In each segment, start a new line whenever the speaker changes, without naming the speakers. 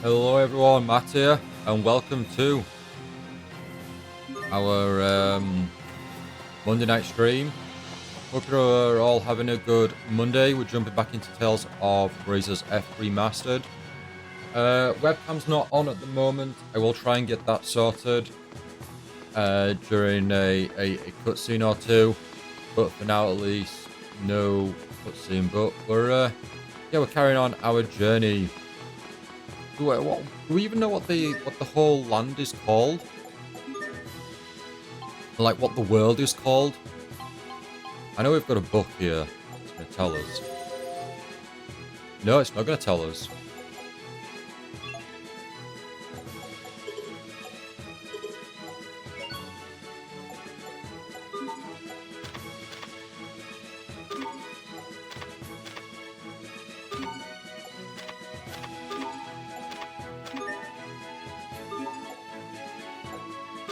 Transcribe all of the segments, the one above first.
Hello everyone, Matt here, and welcome to our Monday night stream. Hope you're all having a good Monday. We're jumping back into Tales of Razor's F Remastered. Webcam's not on at the moment. I will try and get that sorted during a cutscene or two, but for now at least, no cutscene. But we're carrying on our journey. Do we even know what the whole land is called? Like what the world is called? I know we've got a book here. It's going to tell us. No, it's not going to tell us.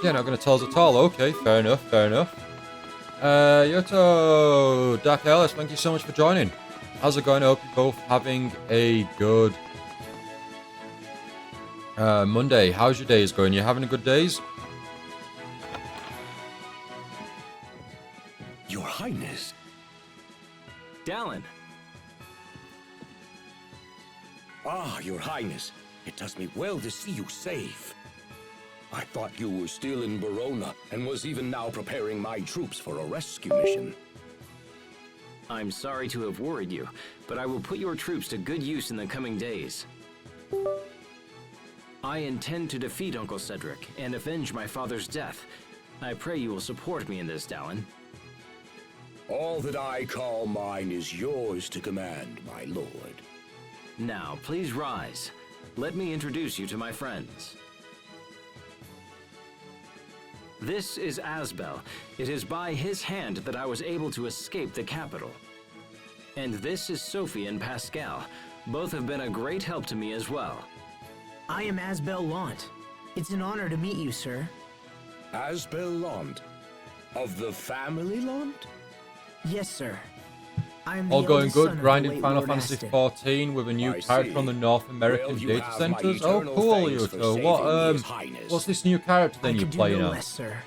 Yeah, not going to tell us at all. Okay, fair enough, fair enough. Yoto, Dark Ellis, thank you so much for joining. How's it going? I hope you're both having a good Monday. How's your days going? You having a good days?
Your Highness.
Dallin.
Ah, Your Highness. It does me well to see you safe. I thought you were still in Verona and was even now preparing my troops for a rescue mission.
I'm sorry to have worried you, but I will put your troops to good use in the coming days. I intend to defeat Uncle Cedric and avenge my father's death. I pray you will support me in this, Dallin.
All that I call mine is yours to command, my lord.
Now, please rise. Let me introduce you to my friends. This is Asbel. It is by his hand that I was able to escape the capital. And this is Sophie and Pascal. Both have been a great help to me as well.
I am Asbel Lant. It's an honor to meet you, sir.
Asbel Lant. Of the family Lant?
Yes, sir. I am
All
the
going
eldest son
good,
of the
grinding
late
Final
Lord
Fantasy
Aston.
14 with a new
I
character
see.
on the North American
Well, you
data
have my
centers. Oh,
eternal
cool,
thanks for
Yoto.
saving
What
His Highness.
what's this new character
I
then you're
could do
playing
no
as?
less, sir.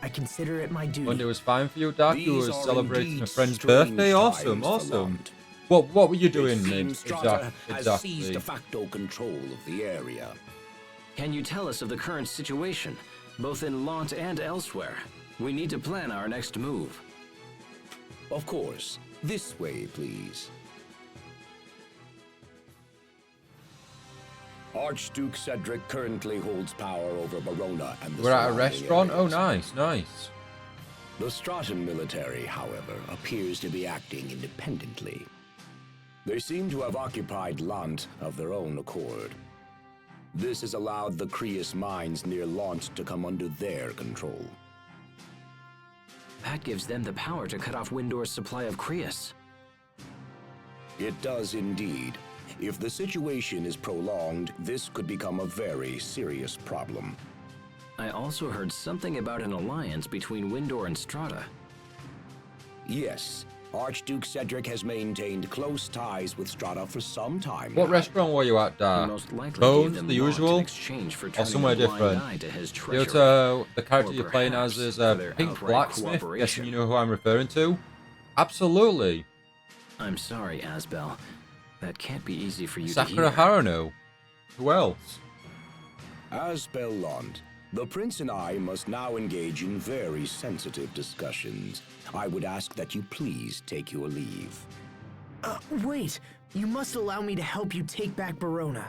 I consider it my duty.
Monday was fine for you, Dak. You
These
were
are
celebrating
indeed
a friend's
strange
birthday. Awesome,
times for
awesome.
Lant.
What were you
It
doing
seems Strata has seized
exactly?
de facto control of the area.
Can you tell us of the current situation, both in Lant and elsewhere? We need to plan our next move.
Of course. This way, please. Archduke Cedric currently holds power over Verona and the
We're at a
surrounding
restaurant. Oh,
areas.
nice, nice.
The Stratan military, however, appears to be acting independently. They seem to have occupied Lant of their own accord. This has allowed the Creus mines near Lant to come under their control.
That gives them the power to cut off Windor's supply of Creus.
It does indeed. If the situation is prolonged, this could become a very serious problem.
I also heard something about an alliance between Windor and Strata.
Yes, Archduke Cedric has maintained close ties with Strata for some time
What
now.
restaurant were you at,
He
Dak?
most likely gave
Bones,
them
the
Lant
usual?
in exchange for
Or
turning
somewhere
a blind
different?
eye to his treachery.
Yoto, the character
Or
you're playing as
perhaps
is
for their
Pink
outright
Blacksmith. Guessing
cooperation.
you know who I'm referring to? Absolutely.
I'm sorry, Asbel. That can't be easy for you
Sakura
to hear.
Haruno. Who else?
Asbel Lant, the prince and I must now engage in very sensitive discussions. I would ask that you please take your leave.
Wait. You must allow me to help you take back Verona.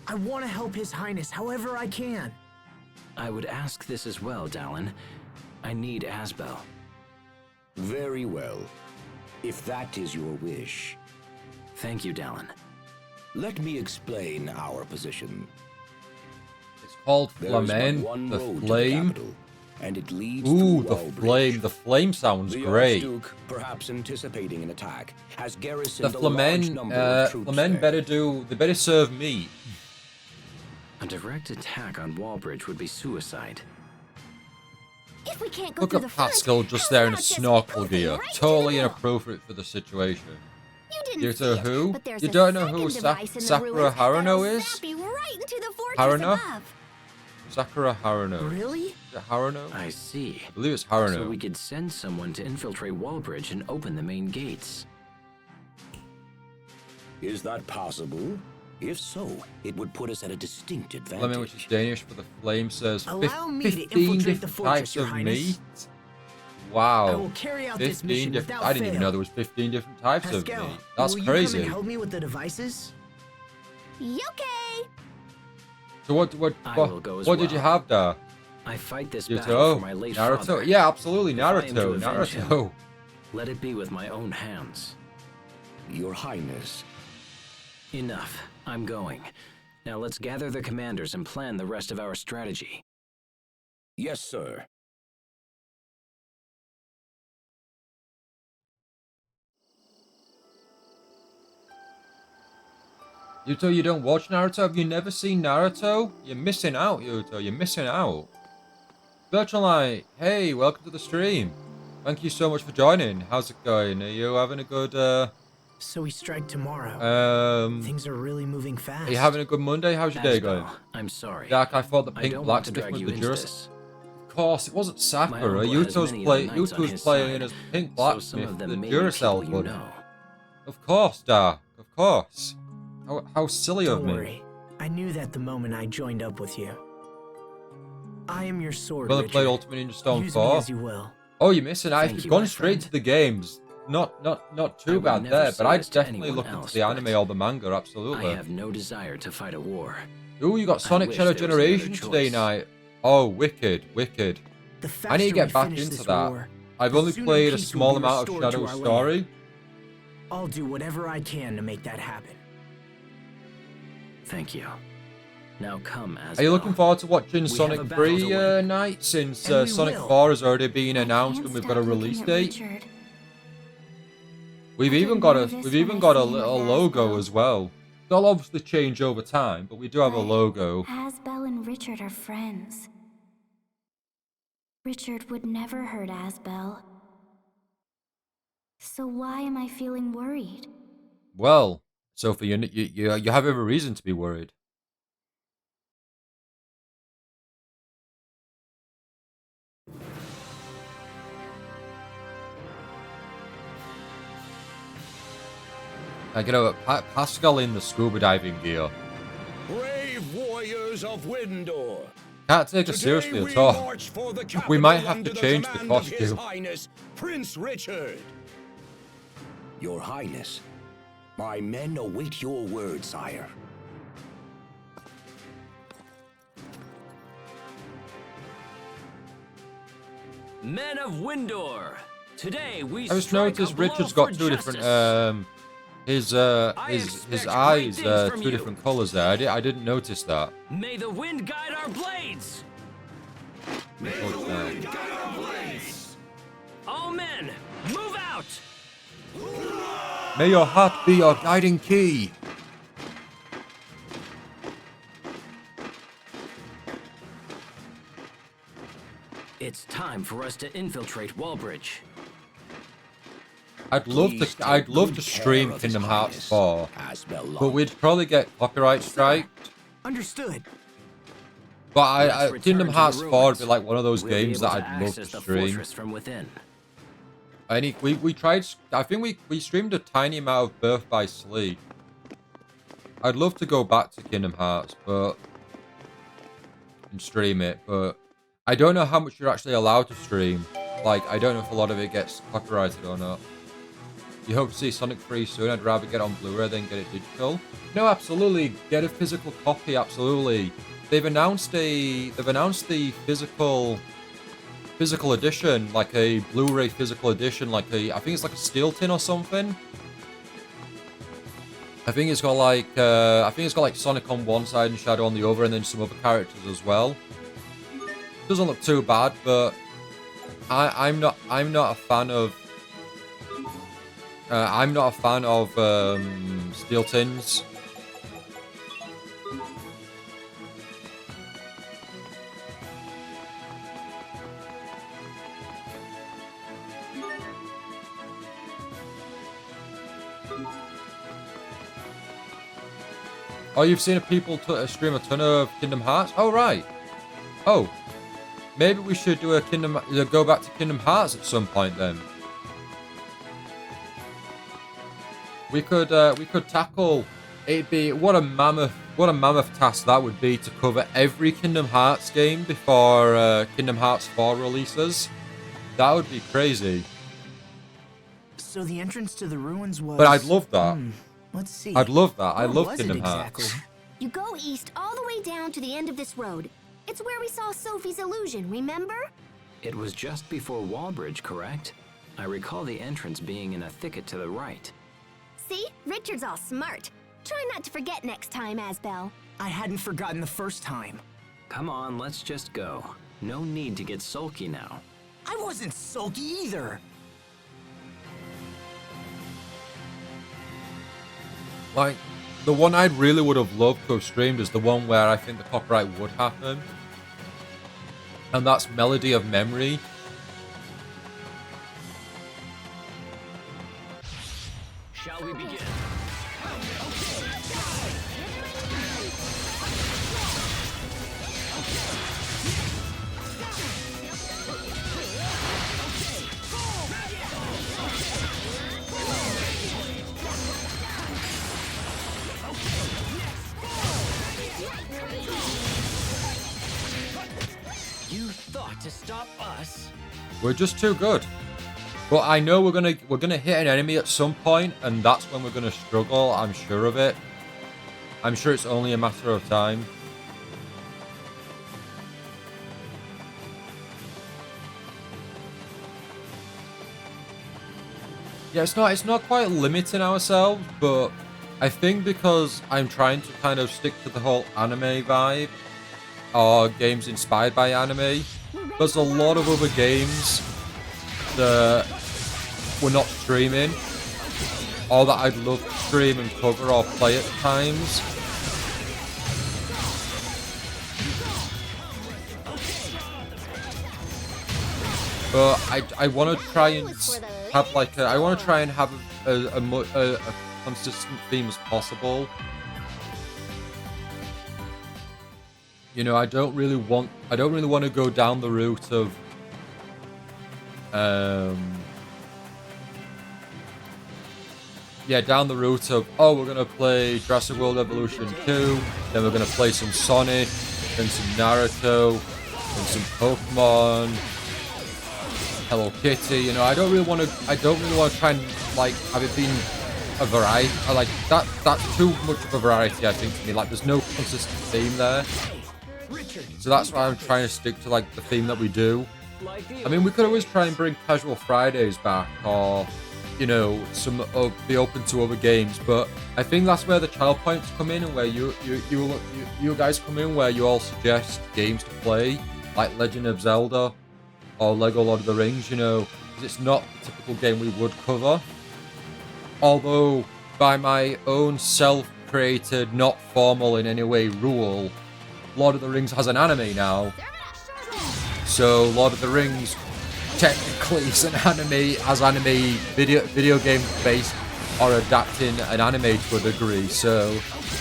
I want to help His Highness however I can.
I would ask this as well, Dallin. I need Asbel.
Very well. If that is your wish.
Thank you, Dallin.
Let me explain our position.
It's called
There is but
Flamen,
one
the
road to
Flame.
capital, and it leads
Ooh,
through
the
Wallbridge.
flame. The flame sounds
The
great.
Archduke, perhaps anticipating an attack, has
The
garrisoned a large
Flamen,
number of troops
Flamen
there.
they better serve me.
A direct attack on Wallbridge would be suicide.
If we can't go
Look
through
at
the front,
Pascal just
how's
there in a
that just
snorkel
moving
gear.
right to the
Totally
middle?
inappropriate for the situation.
You didn't
You
see
know
it,
who?
but there's
You
a
don't know
second
who
device in the
Sakura
ruins
Haruno
that'll
is?
zap you right into the fortress
Haruno?
above.
Sakura Haruno.
Really?
Is it Haruno?
I see.
I believe it's
So
Haruno.
we could send someone to infiltrate Wallbridge and open the main gates.
Is that possible? If so, it would put us at a distinct advantage.
Lemon, which is Danish for the flame, says
Allow me to
15
infiltrate the
different
fortress,
types
Your
of
Highness.
meat.
I
Wow.
will carry out this
15
mission
different.
without
I didn't even
fail.
know there was 15 different types
Pascal,
of meat. That's
will you
crazy.
come and help me with the devices?
Okay.
So
I will go as
what did you
well.
have there?
I fight this
Naruto?
battle for my late
Naruto?
father.
Yeah, absolutely.
If I am to
Naruto.
avenge him,
Naruto.
Let it be with my own hands.
Your Highness.
Enough. I'm going. Now let's gather the commanders and plan the rest of our strategy.
Yes, sir.
Yuto, you don't watch Naruto? Have you never seen Naruto? You're missing out, Yuto. You're missing out. Virtual Light, hey, welcome to the stream. Thank you so much for joining. How's it going? Are you having a good,
So we strike tomorrow. Things are really moving fast.
are you having a good Monday? How's your day going?
Asbel, I'm sorry.
Dark, I thought the
I
pink
don't
black
want to
stick
drag
was
you
the
into
Duracell.
this.
Of course, it wasn't Sakura.
uncle has
Yuto's
many
playing.
other knights on
Yuto's
his
playing
side,
as pink
so
blacksmith,
some of them
the
may be
Duracell
people you
bunny.
know.
Of course, Dark. Of course. How silly of
Don't
me.
worry. I knew that the moment I joined up with you. I am your sword,
Gonna
Richard.
play Ultimate Ninja Storm
Use me
4.
as you will.
Oh, you're missing out.
Thank
If you've
you,
gone
my
straight
friend.
to the games, not
I
too
would
bad
never
there.
say
But I'd
this to
definitely
anyone
look into
else,
the anime
but
or the manga. Absolutely.
I have no desire to fight a war.
Ooh, you got Sonic
wish
Shadow
there was another
Generation today
choice.
night. Oh, wicked, wicked.
The faster
I need to get
we
back
finish
into
this
that.
war,
I've
the
only
sooner
played a
peace will
small
be
amount of
restored to
Shadow
our
Story.
land. I'll do whatever I can to make that happen.
Thank you. Now come, Asbel.
Are you looking forward to watching
We
Sonic
have a battle
3
to win.
night? Since
And we
Sonic
will.
4 has already been
I
announced
can't
and we've
stop
got a
looking
release
at
date.
Richard.
We've
I
even
get
got a
nervous
we've
when
even
I
got a
see him
little
with
logo
Asbel.
as well. They'll obviously change over time, but we do have a
But
logo.
Asbel and Richard are friends. Richard would never hurt Asbel. So why am I feeling worried?
Well, Sophie, you have every reason to be worried. Like, you know, Pascal in the scuba diving gear.
Brave warriors of Windor.
Can't take us seriously at all. We might have to change the
His
costume.
Highness, Prince Richard. Your Highness, my men await your word, sire.
Men of Windor, today we
I just
strike
noticed
a blow
Richard's
for
got two different
justice.
his
expect
eyes
great things from
two
you.
different colors there. I didn't notice that.
May the wind guide our blades. All men, move out.
May your heart be your guiding key.
It's time for us to infiltrate Wallbridge.
I'd love
Please
to I'd
take
love
good
to
care
stream
of His
Kingdom Hearts
Highness,
4,
Asbel
but we'd probably get copyright strike.
Understood.
But
Let's return
Kingdom
to the
Hearts 4 would
ruins.
be like one of those
We'll be
games
able
that
to
I'd love
access
to
the
stream.
fortress from within.
We tried. I think we streamed a tiny amount of Birth by Sleep. I'd love to go back to Kingdom Hearts, but and stream it, but I don't know how much you're actually allowed to stream. Like, I don't know if a lot of it gets copyrighted or not. You hope to see Sonic 3 soon. I'd rather get on Blu-ray than get it digital. No, absolutely. Get a physical copy. Absolutely. They've announced the physical edition, like a Blu-ray physical edition, like I think it's like a steel tin or something. I think it's got like Sonic on one side and Shadow on the other, and then some other characters as well. Doesn't look too bad, but I'm not a fan of steel tins. Oh, you've seen people stream a ton of Kingdom Hearts? Oh, right. Oh, maybe we should do a go back to Kingdom Hearts at some point then. We could tackle. It'd be what a mammoth task that would be to cover every Kingdom Hearts game before Kingdom Hearts 4 releases. That would be crazy.
So the entrance to the ruins was...
But I'd love that.
Let's see.
I'd love that. I
Where
love
was
Kingdom
it exactly?
Hearts.
You go east all the way down to the end of this road. It's where we saw Sophie's illusion, remember?
It was just before Wallbridge, correct? I recall the entrance being in a thicket to the right.
See? Richard's all smart. Try not to forget next time, Asbel.
I hadn't forgotten the first time.
Come on, let's just go. No need to get sulky now.
I wasn't sulky either.
Like, the one I really would have loved to have streamed is the one where I think the copyright would happen. And that's Melody of Memory.
Shall we begin?
You thought to stop us?
We're just too good. But I know we're gonna hit an enemy at some point, and that's when we're gonna struggle. I'm sure of it. I'm sure it's only a matter of time. Yeah, it's not quite limiting ourselves, but I think because I'm trying to kind of stick to the whole anime vibe, or games inspired by anime, there's a lot of other games that we're not streaming, or that I'd love to stream and cover or play at times. But I want to try and have like I want to try and have a consistent theme as possible. You know, I don't really want to go down the route of down the route of, oh, we're gonna play Jurassic World Evolution 2, then we're gonna play some Sonic, then some Naruto, then some Pokemon, Hello Kitty. You know, I don't really want to try and like have it being a variety. I like that. That's too much of a variety, I think, to me. Like, there's no consistent theme there. So that's why I'm trying to stick to like the theme that we do. I mean, we could always try and bring Casual Fridays back, or you know, be open to other games. But I think that's where the child points come in, and where you guys come in, where you all suggest games to play, like Legend of Zelda or Lego Lord of the Rings. You know, 'cause it's not the typical game we would cover. Although, by my own self-created, not formal in any way rule, Lord of the Rings has an anime now. So Lord of the Rings technically is an anime, as anime video game based, or adapting an anime to a degree. So,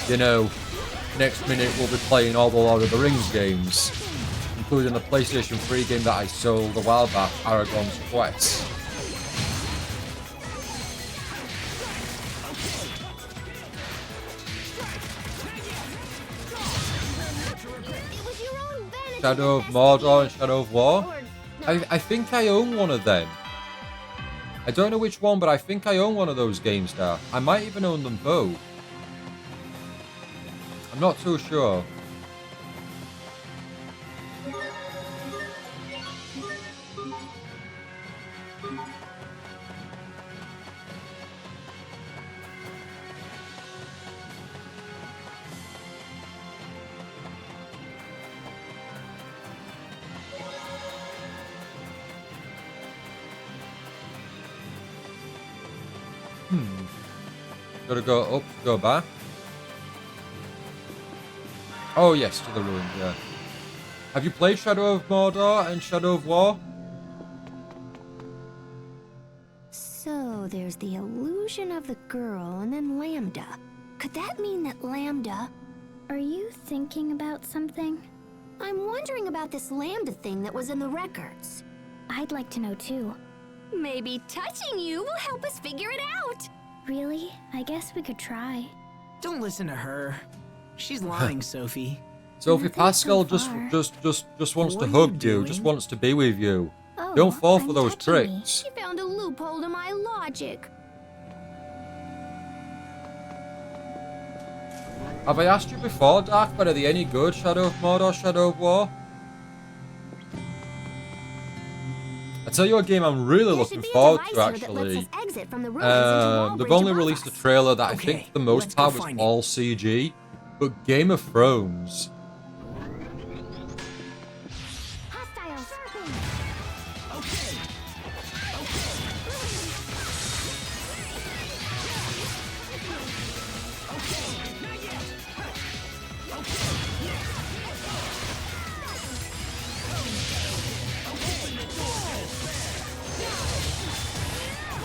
you know, next minute we'll be playing all the Lord of the Rings games, including the PlayStation 3 game that I sold a while back, Aragon's Quest. Shadow of Mordor and Shadow of War. I think I own one of them. I don't know which one, but I think I own one of those games now. I might even own them both. I'm not too sure. Gotta go up, go back. Oh yes, to the ruins, yeah. Have you played Shadow of Mordor and Shadow of War?
So there's the illusion of the girl and then Lambda. Could that mean that Lambda
Are you thinking about something?
I'm wondering about this lambda thing that was in the records.
I'd like to know too.
Maybe touching you will help us figure it out.
Really? I guess we could try.
Don't listen to her. She's lying, Sophie.
Sophie,
Nothing
Pascal
so far.
just wants
What
to
are you
hug you, just
doing?
wants to be with you.
Oh,
Don't fall for
I'm
those
touching me.
tricks.
She found a loophole to my logic.
Have I asked you before, Dark, but are they any good, Shadow of Mordor, Shadow of War? I tell you a game I'm really
There
looking
should be a
forward
device
to,
here that lets
actually.
us exit from the ruins into
They've
Wallbridge
only
above
released a
us.
trailer that I
Okay,
think for the most
let's go
part was
find it.
all CG, but Game of Thrones.
Hostile surfing.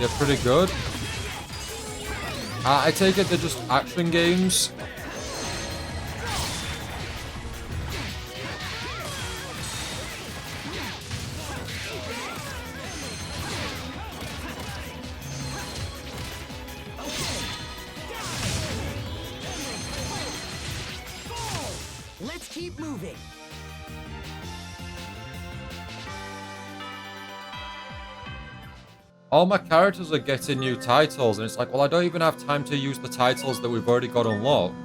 They're pretty good. I take it they're just action games.
Let's keep moving.
All my characters are getting new titles, and it's like, well, I don't even have time to use the titles that we've already got unlocked.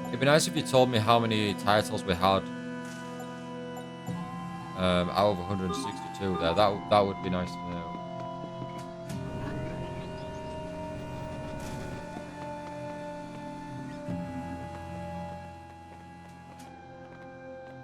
It'd be nice if you told me how many titles we had out of 162 there. That would be nice to know.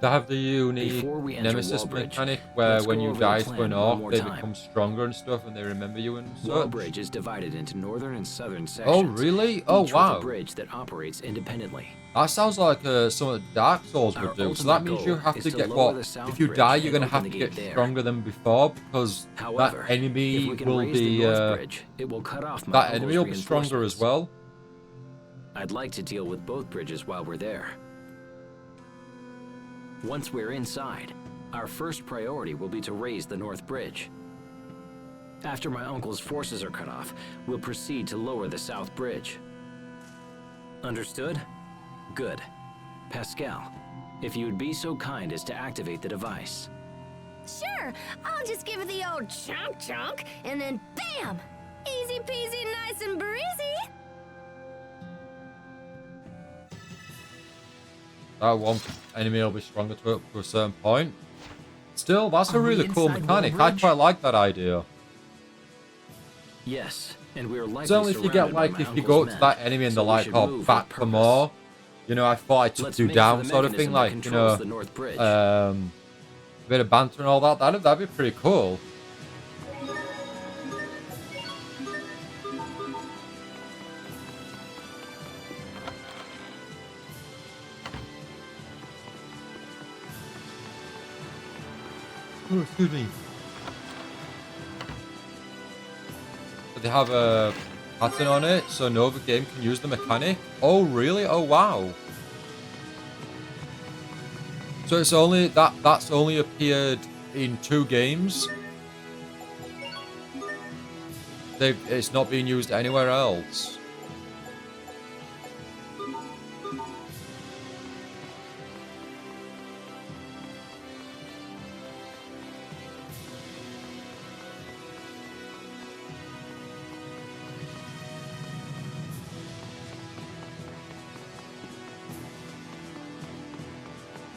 They have the unique
Before we enter
nemesis
Wallbridge,
mechanic where
let's
when
go
you
over
die
the
to
plan
an
one
orc,
more
they
time.
become stronger and stuff, and they remember you and such.
Wallbridge is divided into northern and southern sections.
Oh, really? Oh,
each
wow.
with a bridge that operates independently.
That sounds like something Dark Souls would
Our
do. So that
ultimate
means you
goal
have
is
to
to
get
lower
what?
the south
If you
bridge
die,
and
you're going to
open
have to
the
get
gate there.
stronger than before because
However,
that enemy
if we can
will
raise
be
the north bridge, it will cut off my
that enemy will be
uncle's
stronger as
reinforcements.
well.
I'd like to deal with both bridges while we're there. Once we're inside, our first priority will be to raise the north bridge. After my uncle's forces are cut off, we'll proceed to lower the south bridge. Understood? Good. Pascal, if you would be so kind as to activate the device.
Sure, I'll just give it the old chunk chunk, and then bam! Easy peasy, nice and breezy.
That one enemy will be stronger to a certain point. Still, that's a
Are we
really cool
inside
mechanic. I
Wallbridge?
quite like that idea.
Yes, and we're likely
Certainly, if you get
surrounded by
like,
my
if you
uncle's
go up to
men,
that enemy and
so
they're
we
like,
should
oh,
move
back
with
for
purpose.
more. You know, I thought I took
Let's
you
make for
down,
the
sort of thing.
mechanism that
Like, you
controls
know,
the north bridge.
a bit of banter and all that. That'd be pretty cool. Oh, excuse me. But they have a pattern on it, so no other game can use the mechanic. Oh, really? Oh, wow. So it's only that's only appeared in 2 games. It's not being used anywhere else.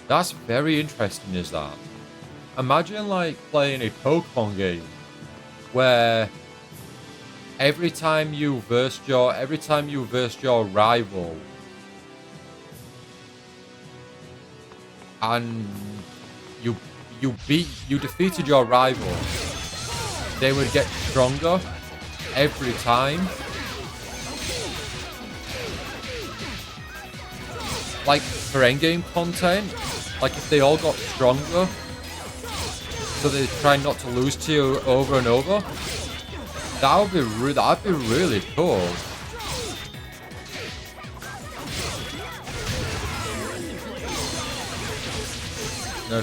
That's very interesting, is that? Imagine like playing a Pokemon game where every time you versed your rival and you defeated your rival, they would get stronger every time. Like for endgame content, like if they all got stronger, so they try not to lose to you over and over. That'd be really cool. No,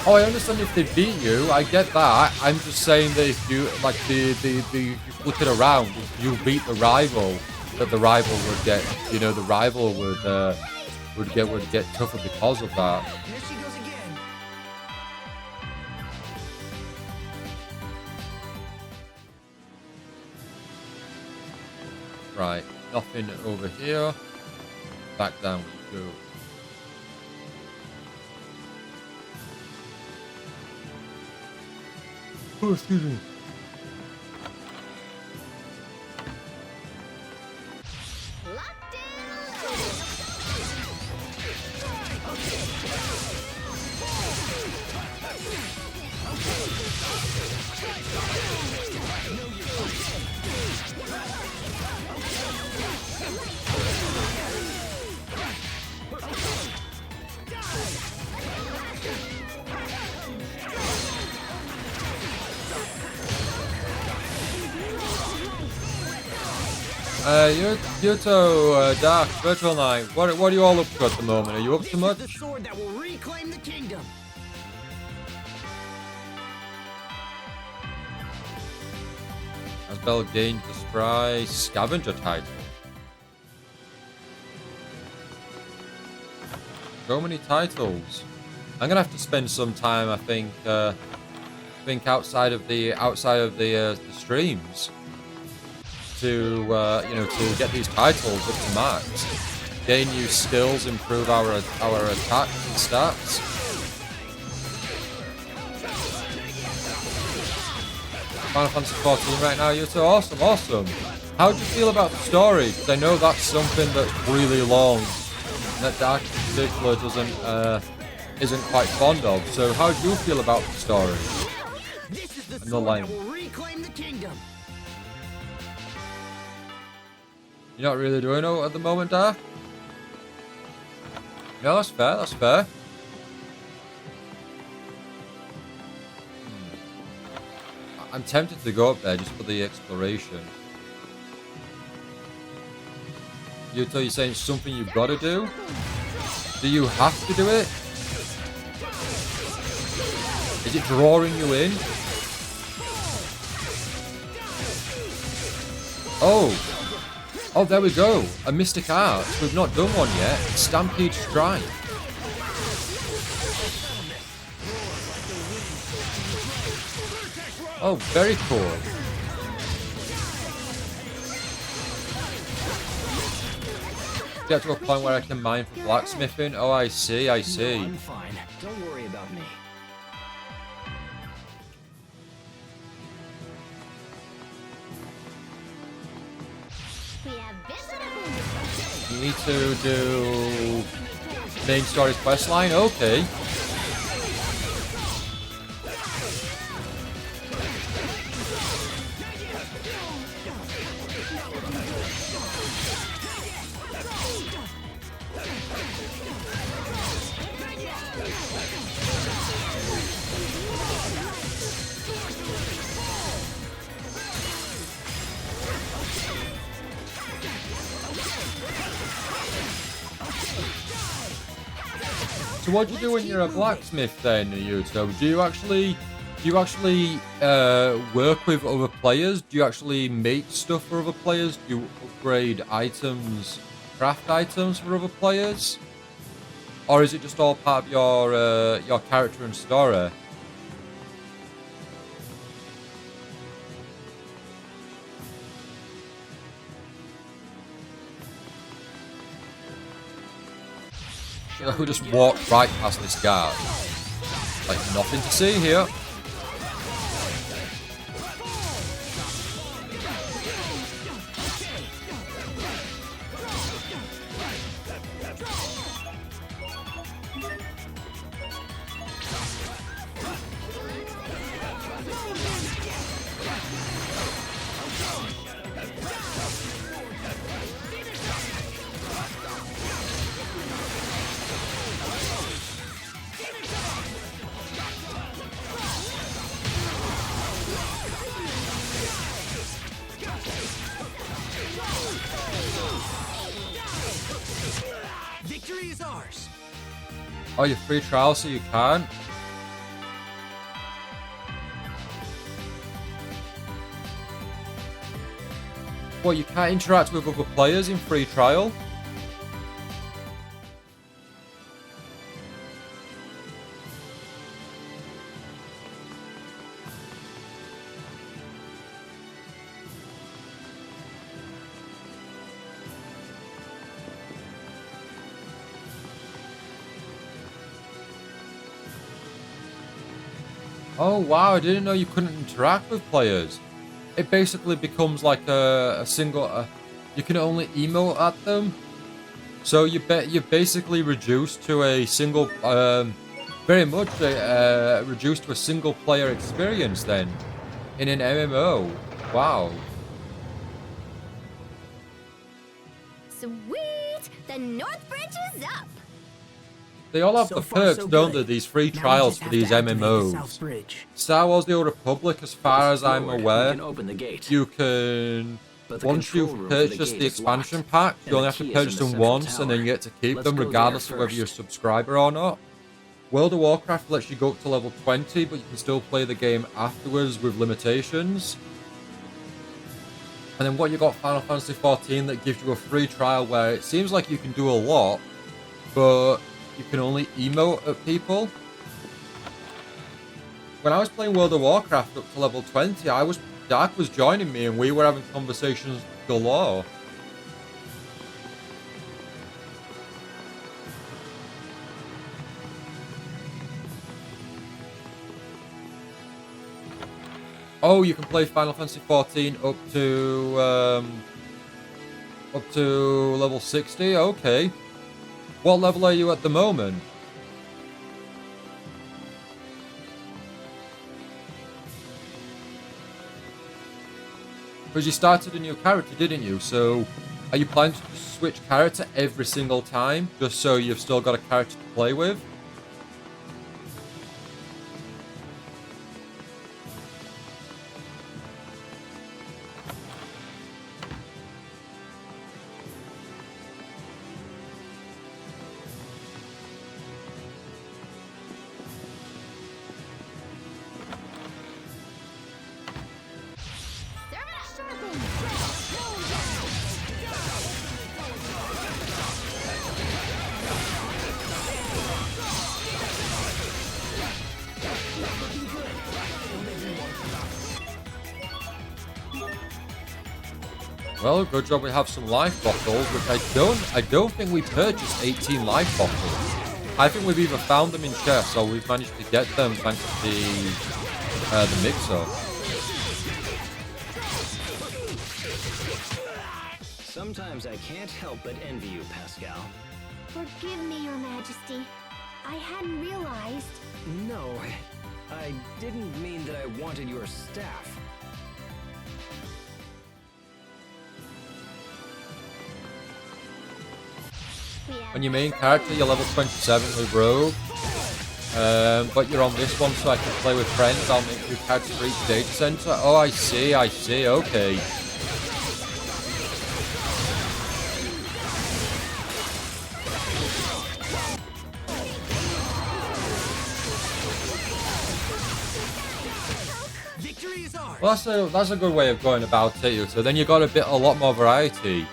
oh, I understand if they beat you. I get that. I'm just saying that if you like you flip it around, if you beat the rival, that the rival would get, you know, the rival would get tougher because of that.
Here she goes again.
Right, nothing over here. Back down we go. Oh, excuse me.
Locked
Yuto, Dark, Virtual Knight, what are you all up to at the moment? Are you up to much?
The sword that will reclaim the kingdom.
Asbel gained the Spry Scavenger title. So many titles. I'm gonna have to spend some time, I think outside of the streams to you know, to get these titles up to max, gain new skills, improve our attacks and stats. Final Fantasy 14 right now, you're so awesome. How do you feel about the story? Because I know that's something that's really long, and that Dark in particular isn't quite fond of. So how do you feel about the story?
This is the
And the
sword
line.
that will reclaim the kingdom.
You're not really doing it at the moment, Dark? No, that's fair. I'm tempted to go up there just for the exploration. Yuto, you're saying it's something you've got to do? Do you have to do it? Is it drawing you in? Oh, there we go. A Mystic Art. We've not done one yet. Stampede Strike. Oh, very cool. Get to a point where I can mine for blacksmithing. Oh, I see.
No, I'm fine. Don't worry about me.
We have visitors.
You need to do main story's questline. Okay. So what do you do when you're a blacksmith then, Yuto? Do you actually work with other players? Do you actually make stuff for other players? Do you upgrade items, craft items for other players? Or is it just all part of your character and story? Who just walked right past this guard? Like nothing to see here. Oh, your free trial, so you can't? What, you can't interact with other players in free trial? Oh wow, I didn't know you couldn't interact with players. It basically becomes like a single... you can only emote at them. So you're basically reduced to a single... very much reduced to a single player experience then. In an MMO. Wow.
Sweet! The North Bridge is up!
They all have
So
the
far,
perks,
so
don't
good.
they? These free
Now we
trials
just
for
have
these
to activate the
MMOs.
South Bridge.
Star Wars The Old Republic, as far as I'm
Forward,
aware,
we can open the gate.
you can...
But the
Once
control
you've
room for the
purchased
gate
the
is
expansion
locked,
pack,
and
you only
the
have to
key is in
purchase
the
them
central
once, and then you
tower.
get to keep
Let's
them
go there
regardless of whether you're a
first.
subscriber or not. World of Warcraft lets you go up to level 20, but you can still play the game afterwards with limitations. And then what you got, Final Fantasy XIV, that gives you a free trial where it seems like you can do a lot, but you can only emote at people. When I was playing World of Warcraft up to level 20, Dark was joining me and we were having conversations galore. Oh, you can play Final Fantasy XIV up to level 60. Okay. What level are you at the moment? Because you started a new character, didn't you? So, are you planning to switch character every single time, just so you've still got a character to play with? Well, good job we have some life bottles, which I don't think we purchased 18 life bottles. I think we've either found them in chests or we've managed to get them thanks to the mixer.
Sometimes I can't help but envy you, Pascal.
Forgive me, Your Majesty. I hadn't realized.
No, I didn't mean that I wanted your staff.
On your main character, you're level 27 with Rogue. But you're on this one, so I can play with friends. I'll make new characters for each data center. Oh, I see, okay.
Victory is ours.
Well, that's a good way of going about it. So then you got a lot more variety.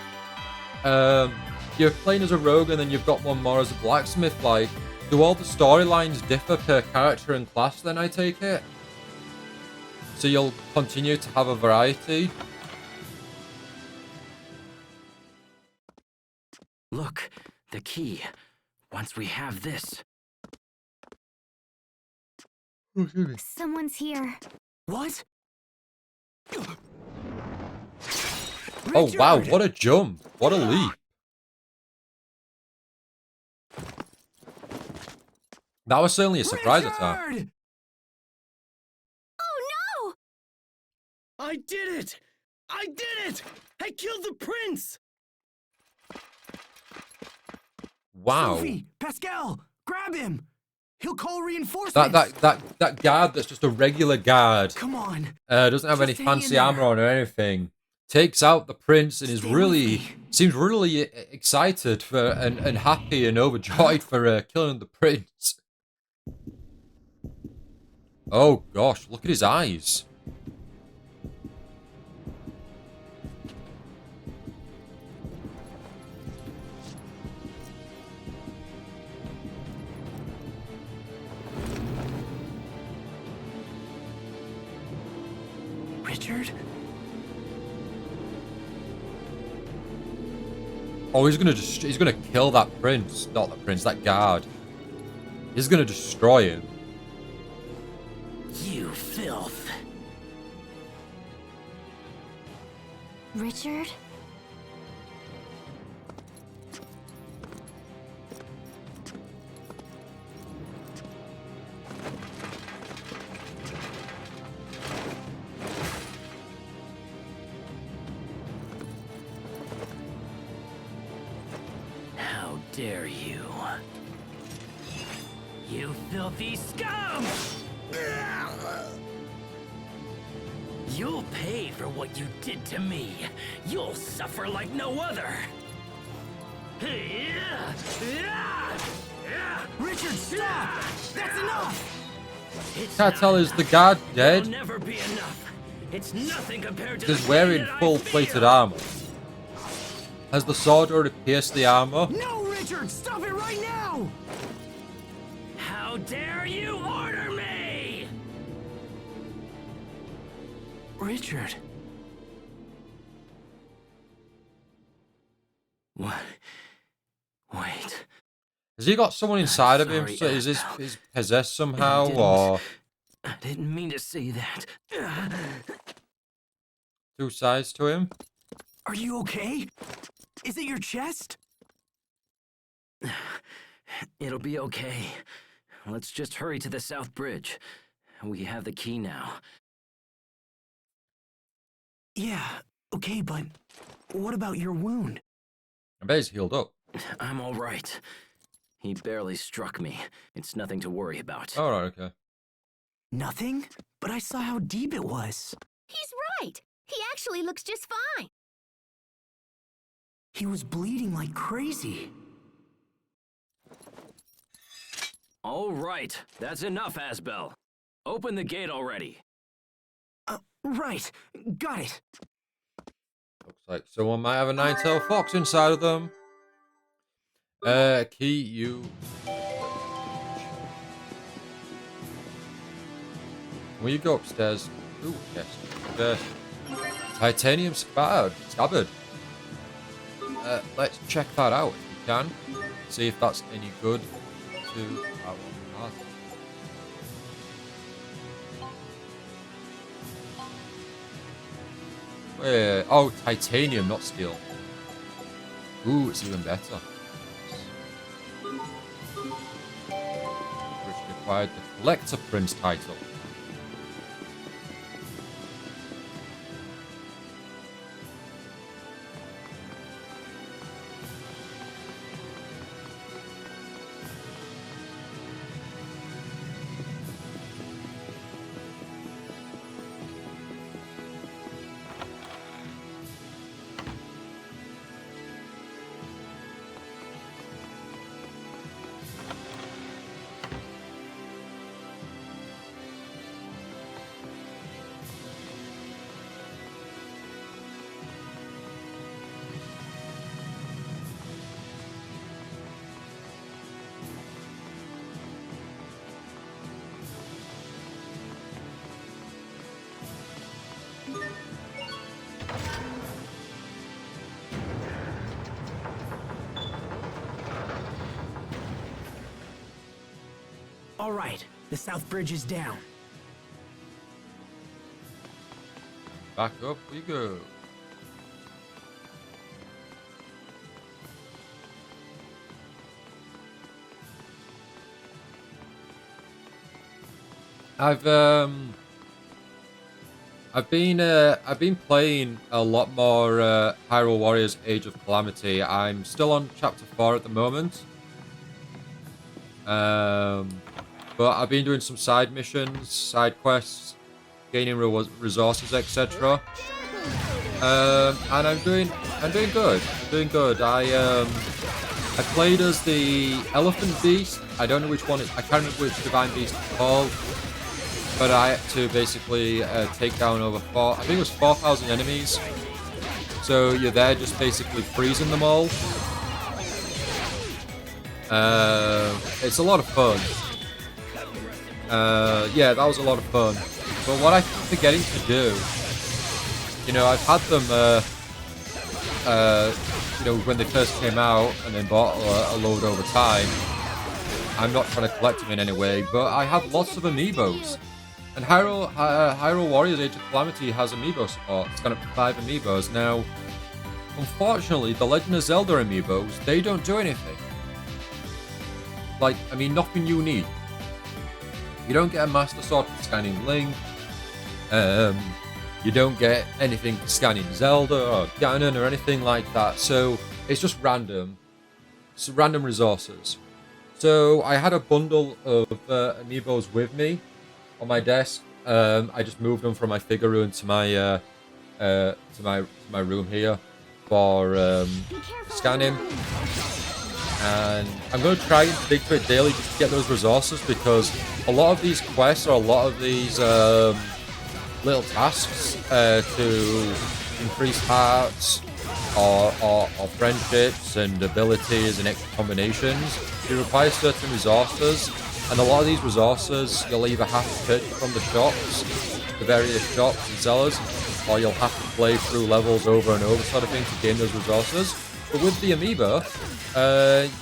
You're playing as a rogue, and then you've got one more as a blacksmith. Like, do all the storylines differ per character and class? Then I take it. So you'll continue to have a variety.
Look, the key. Once we have this.
Someone's here.
What?
Oh wow,
Richard!
what a jump! What a leap! That was certainly a surprise attack.
Richard!
Oh no!
I did it! I did it! I killed the prince!
Wow.
Sophie! Pascal! Grab him! He'll call reinforcements!
That guard that's just a regular guard.
Come on!
Doesn't have any
Just hang in
fancy
there.
armor on or anything. takes out the prince and is seems really excited for and happy and overjoyed for killing the prince. Oh gosh, look at his eyes.
Richard?
Oh, he's gonna kill that prince. Not the prince, that guard. He's gonna destroy him.
You filth.
Richard?
How dare you? You filthy scum! You'll pay for what you did to me. You'll suffer like no other.
Richard, stop! That's enough!
Can't tell, is the guard dead?
It'll never be enough. It's nothing compared to
He's
the
wearing
pain that I
full
feel.
plated armor. Has the sword already pierced the armor?
No, Richard! Stop it right now!
How dare you order me?
Richard.
What? Wait.
Has he got someone inside of him?
sorry,
So is this
Annabelle.
is possessed somehow,
didn't-
or
I didn't mean to say that.
two sides to him?
Are you okay? Is it your chest?
It'll be okay. Let's just hurry to the South Bridge. We have the key now.
Yeah, okay, but what about your wound?
I bet he's healed up.
I'm all right. He barely struck me. It's nothing to worry about.
All right, okay.
Nothing? But I saw how deep it was.
He's right. He actually looks just fine.
He was bleeding like crazy.
All right. That's enough, Asbel. Open the gate already.
Right. Got it.
Looks like someone might have a nine-tailed fox inside of them. Key you. When you go upstairs. Ooh, yes. Upstairs. Titanium scabbard. Let's check that out if we can. See if that's any good to our party. Wait, oh, titanium, not steel. Ooh, it's even better. Which acquired the Collector Prince title.
All right. The South Bridge is down.
Back up we go. I've been playing a lot more Hyrule Warriors Age of Calamity. I'm still on chapter 4 at the moment. But I've been doing some side missions, side quests, gaining resources, etc. And I'm doing good. I'm doing good. I played as the Elephant Beast. I don't know which one. I can't remember which Divine Beast it's called. But I had to basically take down over I think it was 4,000 enemies. So you're there just basically freezing them all. It's a lot of fun. Yeah, that was a lot of fun. But what I keep forgetting to do, you know, I've had them, you know, when they first came out and then bought a load over time. I'm not trying to collect them in any way, but I have lots of amiibos. And Hyrule Warriors Age of Calamity has amiibo support. It's got up to 5 amiibos. Now, unfortunately, the Legend of Zelda amiibos, they don't do anything. Like, I mean, nothing unique. You don't get a Master Sword for scanning Link. You don't get anything for scanning Zelda or Ganon or anything like that. So it's just random. It's random resources. So I had a bundle of amiibos with me on my desk. I just moved them from my figure room to my room here for scanning. And I'm going to try and dig to it daily just to get those resources, because a lot of these quests or a lot of these little tasks to increase hearts or friendships and abilities and extra combinations, they require certain resources, and a lot of these resources you'll either have to purchase from the shops, the various shops and sellers, or you'll have to play through levels over and over sort of thing to gain those resources. But with the amiibo,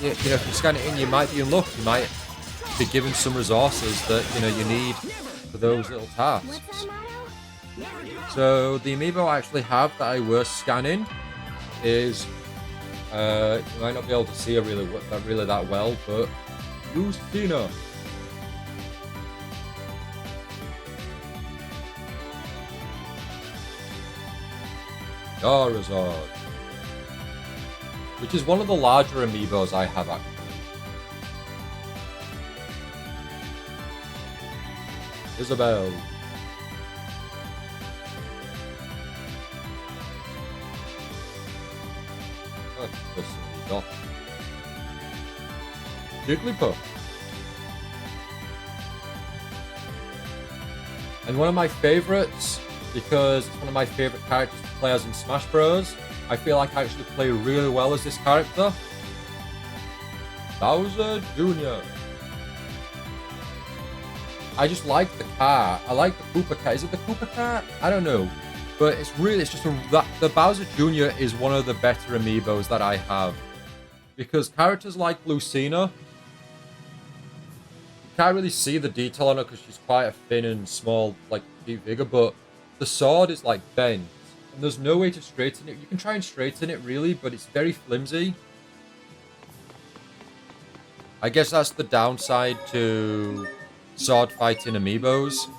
you know, if you scan it in, you might be in luck. You might be given some resources that, you know, you need for those little tasks. So the amiibo I actually have that I was scanning is, you might not be able to see it really that well, but Lucina. Charizard. Which is one of the larger amiibos I have actually. Isabelle. Jigglypuff. And one of my favorites, because it's one of my favorite characters to play as in Smash Bros. I feel like I actually play really well as this character. Bowser Jr. I just like the car. I like the Koopa car. Is it the Koopa car? I don't know. But it's just the Bowser Jr. is one of the better amiibos that I have. Because characters like Lucina, you can't really see the detail on her because she's quite a thin and small, like, figure, but the sword is like bent. And there's no way to straighten it. You can try and straighten it, really, but it's very flimsy. I guess that's the downside to sword fighting amiibos.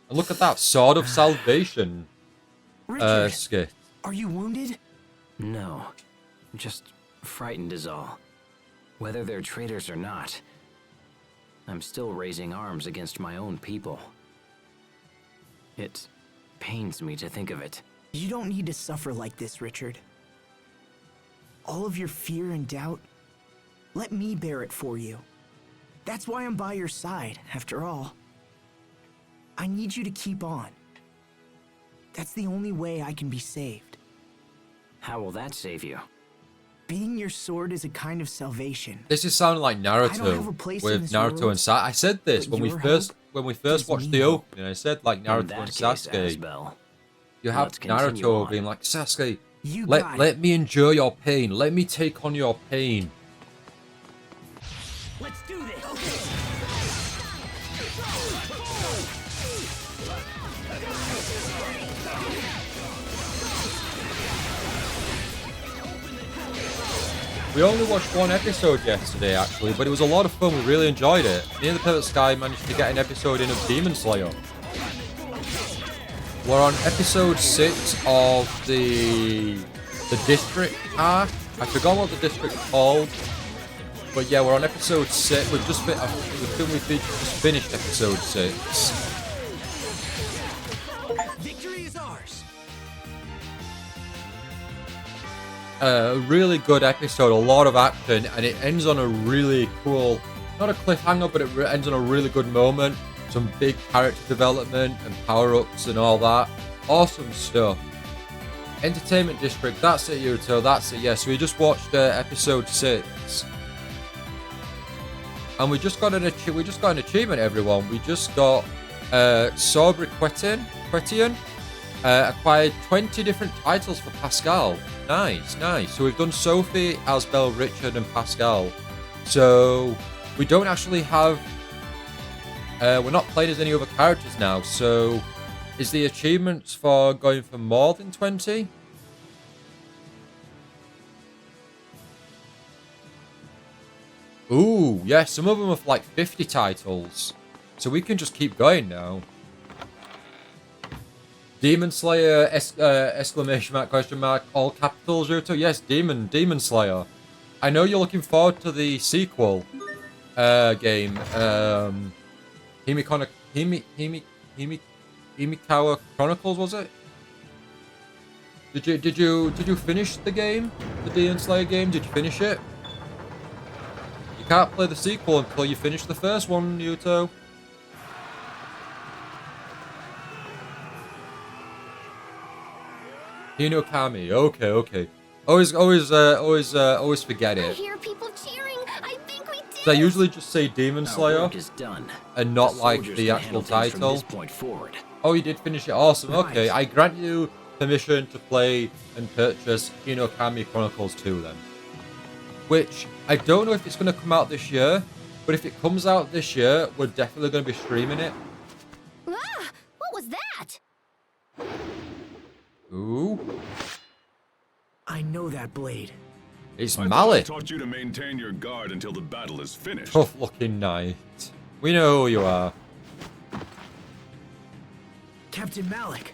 And look at that, Sword of Salvation skit.
Are you wounded?
No, just frightened is all. Whether they're traitors or not, I'm still raising arms against my own people. It pains me to think of it.
You don't need to suffer like this, Richard. All of your fear and doubt, let me bear it for you. That's why I'm by your side, after all. I need you to keep on. That's the only way I can be saved.
How will that save you?
Beating your sword is a kind of salvation.
This is sounding like Naruto with Naruto and Sasuke. I said this when we first watched the opening. I said like Naruto and Sasuke. You have Naruto being like, Sasuke, let me endure your pain. Let me take on your pain.
Let's do this.
We only watched one episode yesterday, actually, but it was a lot of fun. We really enjoyed it. Me and the Perfect Sky managed to get an episode in of Demon Slayer. We're on episode 6 of the district arc. I forgot what the district's called, but yeah, we're on episode 6. We've just finished episode 6.
Victory victory is ours.
A really good episode, a lot of action, and it ends on a really cool, not a cliffhanger, but it ends on a really good moment. Some big character development and power-ups and all that. Awesome stuff. Entertainment District, that's it, Yuto, that's it. Yes, we just watched episode 6. And we just got an achievement, everyone. We just got Sabri Quetian acquired 20 different titles for Pascal. Nice, nice. So we've done Sophie, Asbel, Richard, and Pascal. So we don't actually have... we're not playing as any other characters now. So is the achievements for going for more than 20? Ooh, yeah, some of them are for like 50 titles. So we can just keep going now. Demon Slayer, exclamation mark, question mark, all capitals, Yuto. Yes, Demon Slayer. I know you're looking forward to the sequel game. Himikawa Chronicles, was it? Did you finish the game? The Demon Slayer game? Did you finish it? You can't play the sequel until you finish the first one, Yuto. Hinokami. Okay. Always forget
I
it.
hear people cheering. I think we did.
So I usually just say Demon Slayer
Our work is done.
and not
The
like
soldiers
the
can
actual
handle things from
title.
this point forward.
Oh, you did finish it. Awesome.
Right.
Okay, I grant you permission to play and purchase Hinokami Chronicles 2 then. Which I don't know if it's going to come out this year, but if it comes out this year, we're definitely going to be streaming it.
Ah, what was that?
Ooh,
I know that blade.
it's
I thought I
Mallet.
taught you to maintain your guard until the battle is finished.
Tough looking knight. We know who you are.
Captain Malik.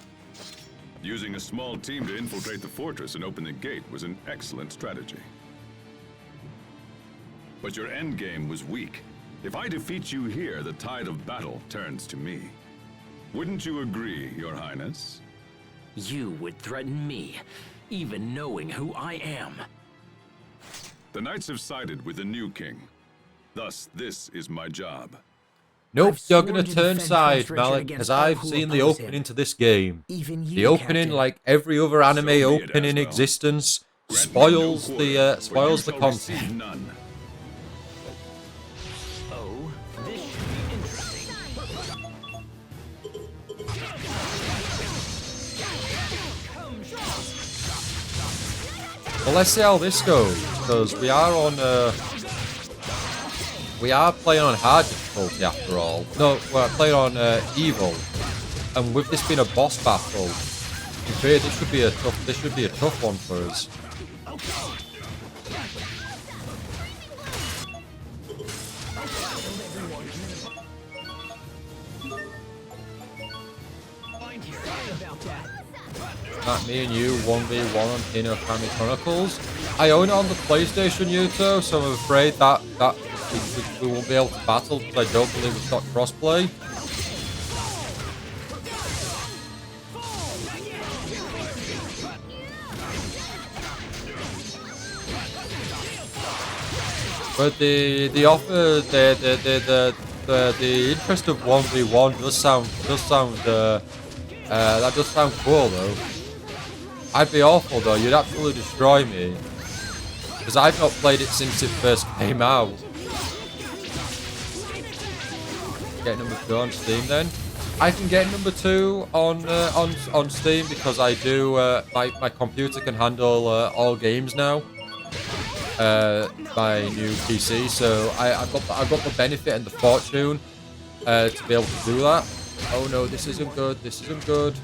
Using a small team to infiltrate the fortress and open the gate was an excellent strategy. But your endgame was weak. If I defeat you here, the tide of battle turns to me. Wouldn't you agree, Your Highness?
You would threaten me, even knowing who I am.
The knights have sided with the new king. Thus, this is my job.
Nope,
I've
you're
sworn
gonna
to
turn
defend
sides,
Prince Richard
Malik,
against
because
all
I've
who
seen the
oppose
opening
him.
to this game.
Even you,
The opening,
Captain.
like every other anime
be it,
opening in
Asbel.
existence,
Grant me no
spoils
quarter,
the
for you shall
content.
receive none.
Oh, this should be interesting.
Well, let's see how this goes, because we are playing on hard difficulty after all. No, we're playing on evil, and with this being a boss battle, in theory this should be a tough one for us. Not me and you 1v1 on Hinokami Chronicles. I own it on the PlayStation, Yuto, so I'm afraid that we won't be able to battle because I don't believe it's got crossplay. But the interest of 1v1 does sound that does sound cool though. I'd be awful though, you'd absolutely destroy me. Because I've not played it since it first came out. Get number 2 on Steam then. I can get number 2 on Steam because I do my computer can handle all games now. My new PC, so I've got the benefit and the fortune to be able to do that. Oh no, this isn't good. This isn't good.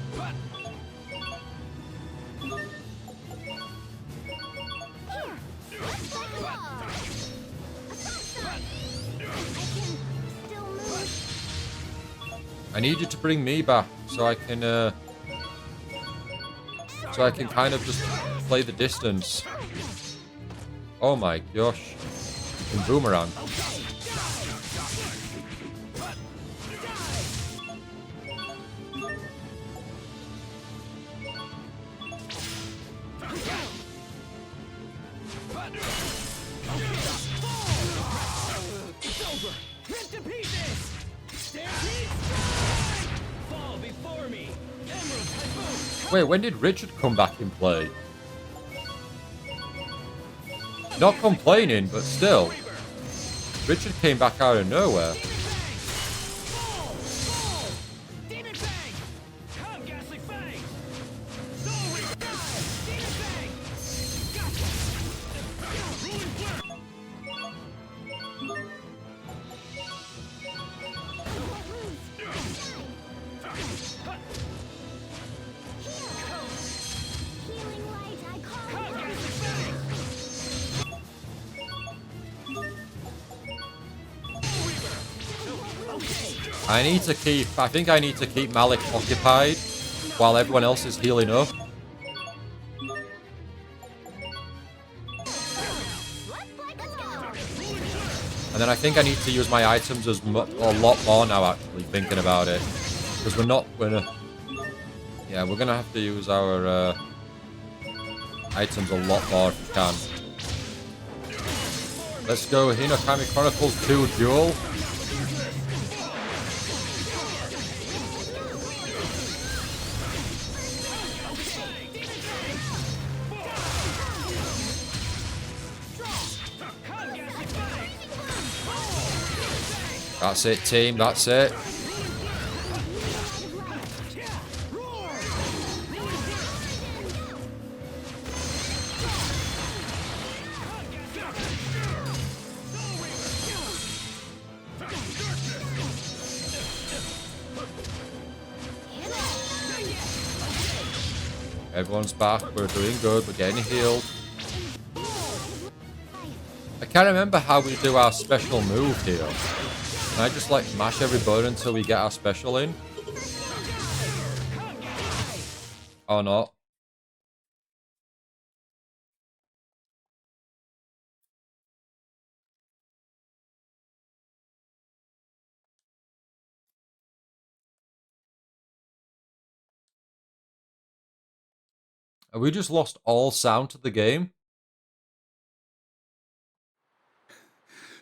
I need you to bring me back so I can kind of just play the distance. Oh my gosh. And boomerang. Wait, when did Richard come back in play? Not complaining, but still. Richard came back out of nowhere. I think I need to keep Malik occupied while everyone else is healing up. And then I think I need to use my items a lot more now, actually, thinking about it. Because we're gonna have to use our items a lot more if we can. Let's go Hinokami Chronicles 2 Duel. That's it, team. That's it. Everyone's back. We're doing good. We're getting healed. I can't remember how we do our special move here. Can I just like mash every button until we get our special in? Or not? Have we just lost all sound to the game?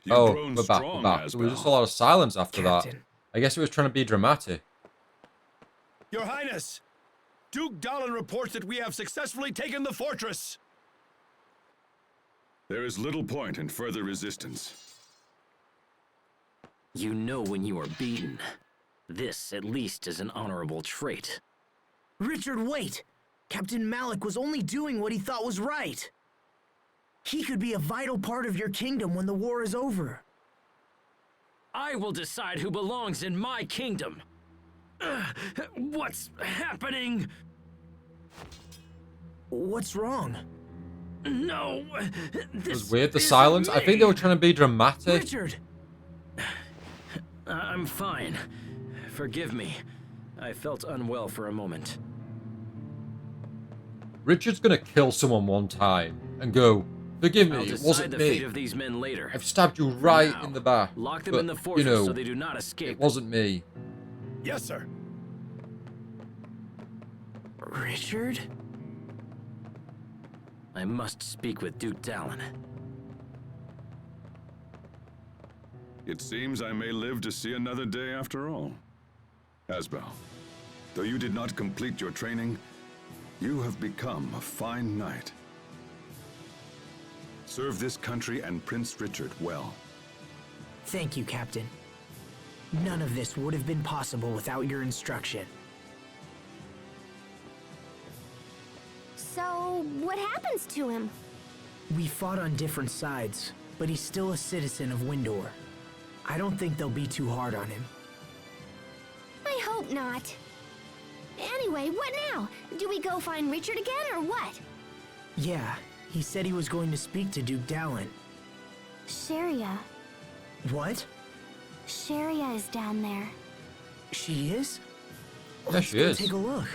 You've
We're back, we're back. There was just a
Asbel.
lot of silence after
Captain.
that. I guess it was trying to be dramatic.
Your Highness, Duke Dallin reports that we have successfully taken the fortress.
There is little point in further resistance.
You know when you are beaten. This, at least, is an honorable trait.
Richard, wait! Captain Malik was only doing what he thought was right. He could be a vital part of your kingdom when the war is over.
I will decide who belongs in my kingdom. What's happening?
What's wrong?
No,
It was weird, the silence. I think they were trying to be dramatic.
Richard!
I'm fine. Forgive me. I felt unwell for a moment.
Richard's gonna kill someone one time and go, forgive
I'll
me, it
decide
wasn't
the
me.
fate of these men later.
I've stabbed you right
now,
in the back.
Lock them
but,
in the fortress
you know,
so they do not escape.
it wasn't me.
Yes, sir.
Richard?
I must speak with Duke Dallin.
It seems I may live to see another day after all. Asbel, though you did not complete your training, you have become a fine knight. Serve this country and Prince Richard well.
Thank you, Captain. None of this would have been possible without your instruction.
So, what happens to him?
We fought on different sides, but he's still a citizen of Windor. I don't think they'll be too hard on him.
I hope not. Anyway, what now? Do we go find Richard again, or what?
Yeah, he said he was going to speak to Duke Dallin.
Sharia.
What?
Sharia is down there.
She is?
Yeah,
Let's
she
go
is.
take a look.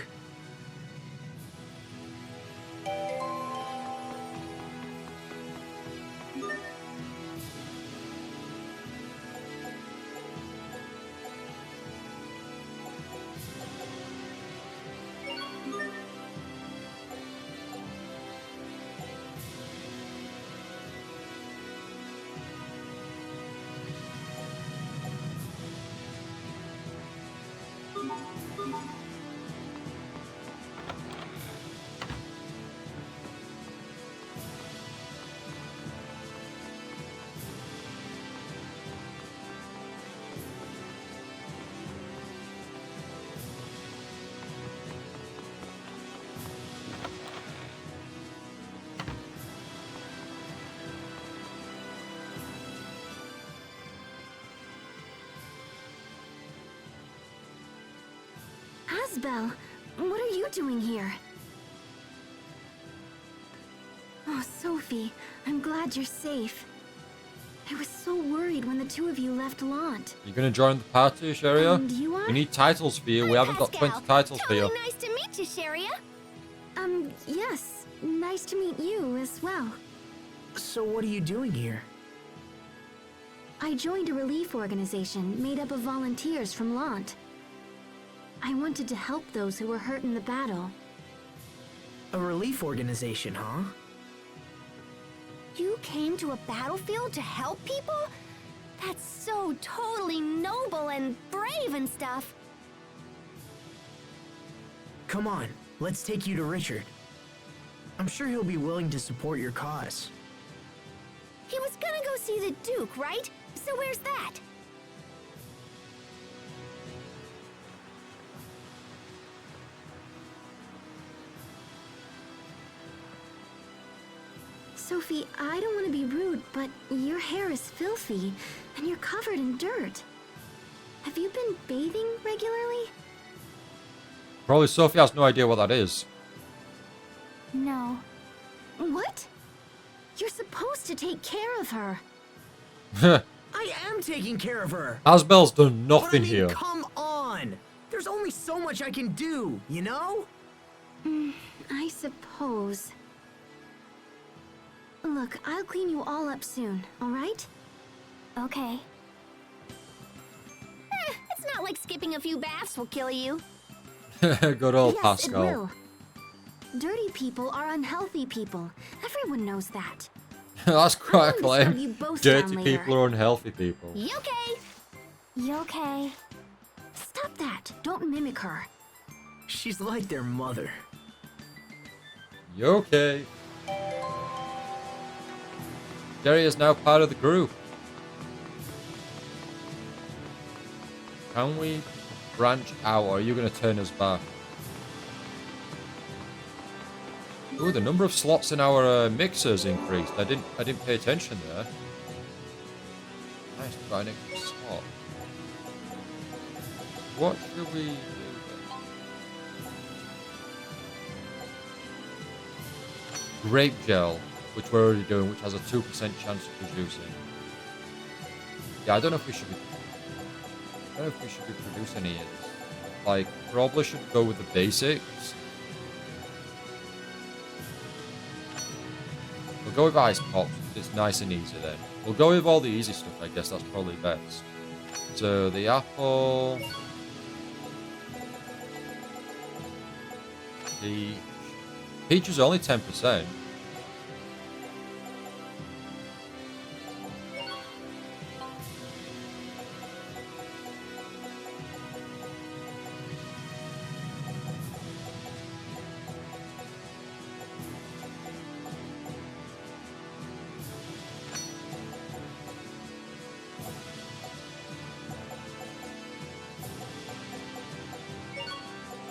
Asbel, what are you doing here? Oh, Sophie, I'm glad you're safe. I was so worried when the two of you left Lant.
You gonna join the party, Sharia?
And you are?
We need titles for you. We haven't got 20 titles for you.
Totally nice to meet you, Sharia. Yes. Nice to meet you as well.
So what are you doing here?
I joined a relief organization made up of volunteers from Lant. I wanted to help those who were hurt in the battle.
A relief organization, huh?
You came to a battlefield to help people? That's so totally noble and brave and stuff.
Come on, let's take you to Richard. I'm sure he'll be willing to support your cause.
He was gonna go see the Duke, right? So where's that? Sophie, I don't want to be rude, but your hair is filthy, and you're covered in dirt. Have you been bathing regularly?
Probably Sophie has no idea what that is.
No. What? You're supposed to take care of her.
I am taking care of her.
Asbel's done
But
nothing
I mean,
here.
come on. There's only so much I can do, you know?
I suppose. Look, I'll clean you all up soon, alright? Okay. It's not like skipping a few baths will kill you.
Good old
Yes,
Pascal.
it will. Dirty people are unhealthy people. Everyone knows that.
That's quite a
I'm gonna serve
claim.
you both down
Dirty
later.
people are unhealthy people.
You okay? You okay? Stop that. Don't mimic her.
She's like their mother.
You okay? Jerry is now part of the group. Can we branch out, or are you going to turn us back? Ooh, the number of slots in our mixers increased. I didn't pay attention there. Nice, got an extra slot. What should we do then? Grape gel, which we're already doing, which has a 2% chance of producing. Yeah, I don't know if we should be producing any of this. Like, probably should go with the basics. We'll go with ice pops. It's nice and easy then. We'll go with all the easy stuff, I guess. That's probably best. So, the apple. Peach is only 10%.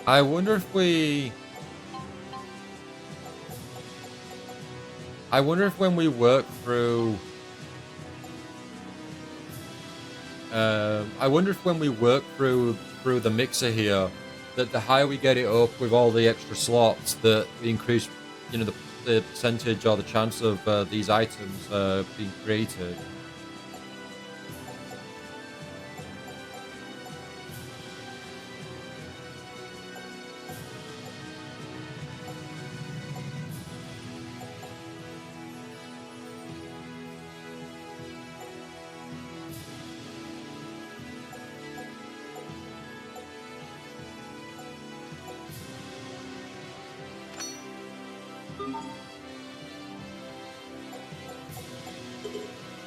I wonder if when we work through the mixer here, that the higher we get it up with all the extra slots, that we increase, you know, the percentage or the chance of these items being created.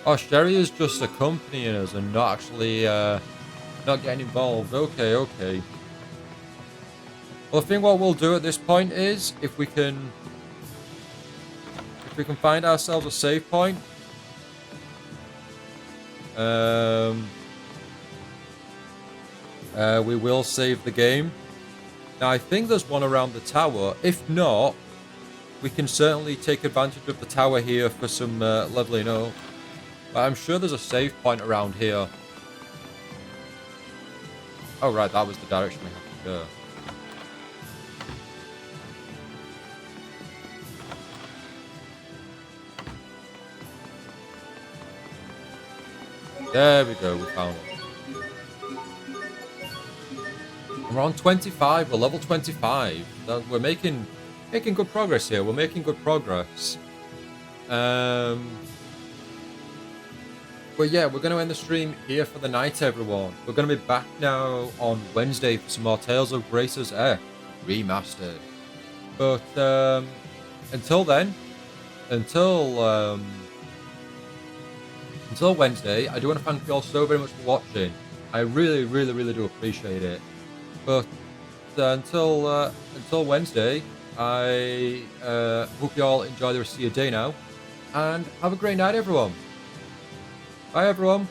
Oh, Sherry is just accompanying us and not actually not getting involved. Okay, okay. Well, I think what we'll do at this point is, if we can find ourselves a save point, we will save the game. Now, I think there's one around the tower. If not, we can certainly take advantage of the tower here for some leveling up. But I'm sure there's a save point around here. Oh, right, that was the direction we have to go. There we go, we found it. And we're on 25, we're level 25. We're making good progress here. We're making good progress. But yeah, we're going to end the stream here for the night, everyone. We're going to be back now on Wednesday for some more Tales of Graces F Remastered. But until then, until Wednesday, I do want to thank you all so very much for watching. I really, really, really do appreciate it. But until Wednesday, I hope you all enjoy the rest of your day now, and have a great night, everyone. Bye, everyone.